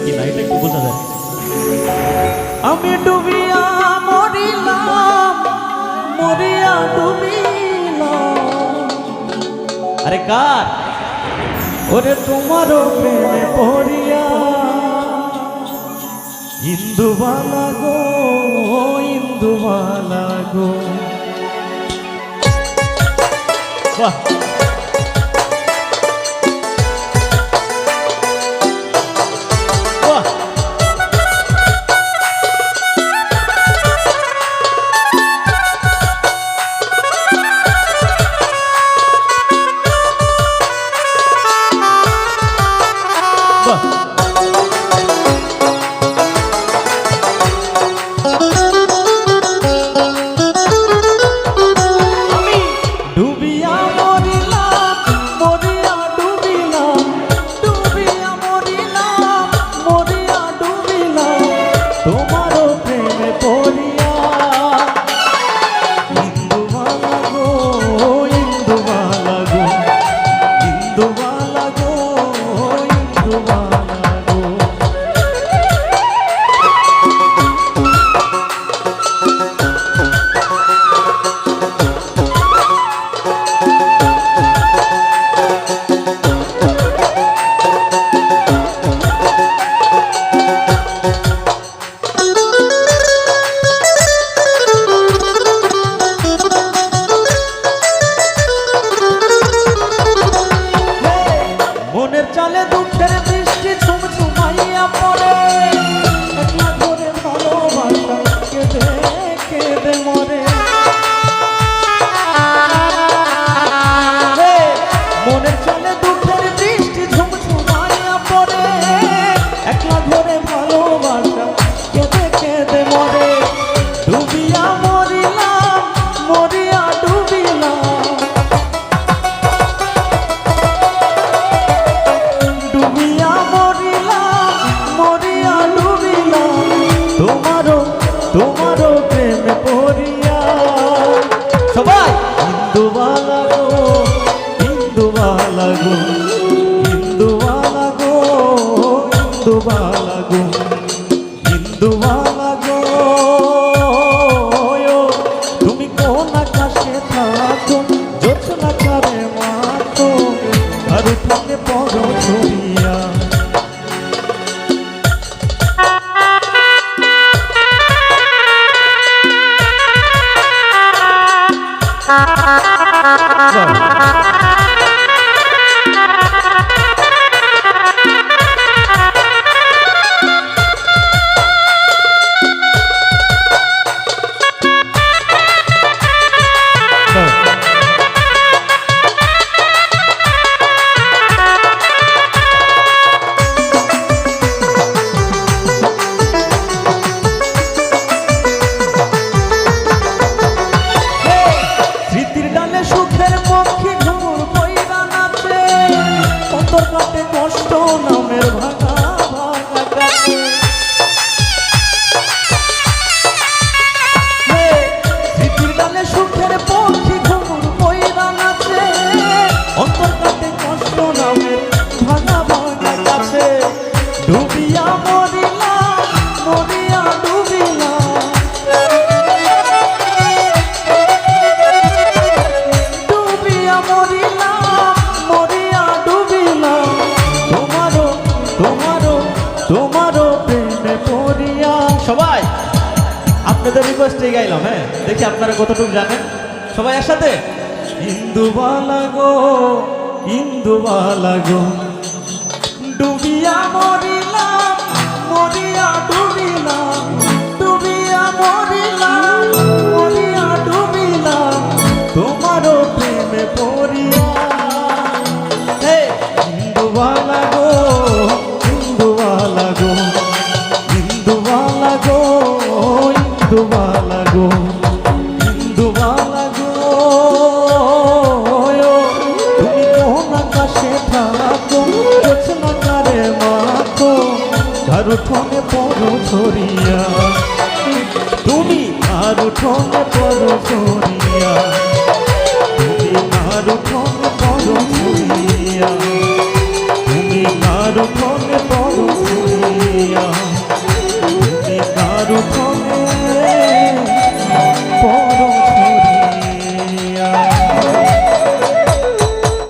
কিনা এটা একটু বোঝা যায়। আমি ডুবিয়া মরিলাম, মরিয়া ডুবিলাম। আরে কার? ওরে তোমারও প্রেমে পড়িয়া। ইন্দুবালা গো, ইন্দুবালা গো। বাহ, বাহ। ডুবিয়া মরিলাম, মরিয়া ডুবিলাম, ডুবিয়া মরিলাম, মরিয়া ডুবিলাম, তোমারও প্রেমে পড়িয়া। ইন্দুবালা গো, ইন্দুবালা গো, ইন্দুবালা গো, ইন্দুবালা গো। মনের চালে দুঃখের বৃষ্টি ঝুমঝুমাইয়া পড়ে, একলা করে ভালোবাসা কেঁদে কেঁদে মরে। মনের চালে দুঃখের বৃষ্টি ঝুমঝুমাইয়া পড়ে, একলা ঘরে ভালোবাসা কেঁদে কেঁদে মরে। ডুবিয়া মরিলাম, মরিয়া ডুবিলাম, ডুবিয়া মরিলাম, মরিয়া ডুবিলাম, তোমারও তোমারও প্রেমে পড়িয়া। সবাই ইন্দুবালা গো, ইন্দুবালা গো, ইন্দুবালা গো, ইন্দুবালা গো, ইন্দুবালা গো। তুমি কোন আকাশে থাকো, জোছনা করে মাখো, আর উঠানে পড়ো ছড়িয়া। স্মৃতির ডালে সুখের পক্ষী ঘুমুর বইরা নাচে, অন্তর কাটে কষ্ট নামের ভাঙা ভাঙা কাছে। স্মৃতির ডালে সুখের পক্ষী ঘুমুর বইরা নাচে, অন্তর কাটে কষ্ট নামের ভাঙা ভাঙা কাছে। ডুবিয়া মরিলাম, মরিয়া ডুবিলাম, ডুবিয়া মরিলাম, মরিয়া ডুবিলাম, তোমারও তোমারও তোমারও প্রেমে পড়িয়া। সবাই আপনাদের রিকোয়েস্টে গাইলাম। হ্যাঁ, দেখি আপনারা কতটুকু জানেন। সবাই একসাথে। ইন্দুবালা গো, ইন্দুবালা গো, ডুবিয়া মরিলাম, মরিয়া ডুবিলাম, ডুবিয়া মরিলাম, মরিয়া ডুবিলাম, তোমারও প্রেমে পড়িয়া। ইন্দুবালা গো, ইন্দুবালা গো, ইন্দুবালা গো, ইন্দুবালা গো, ইন্দুবালা গো। তুমি কোন আকাশে থাকো, জোছনা করে মাখো, আর উঠোনে পড়ো ছড়িয়া। তুমি আর উঠোনে পড়ো ছড়িয়া, তুমি আর উঠোনে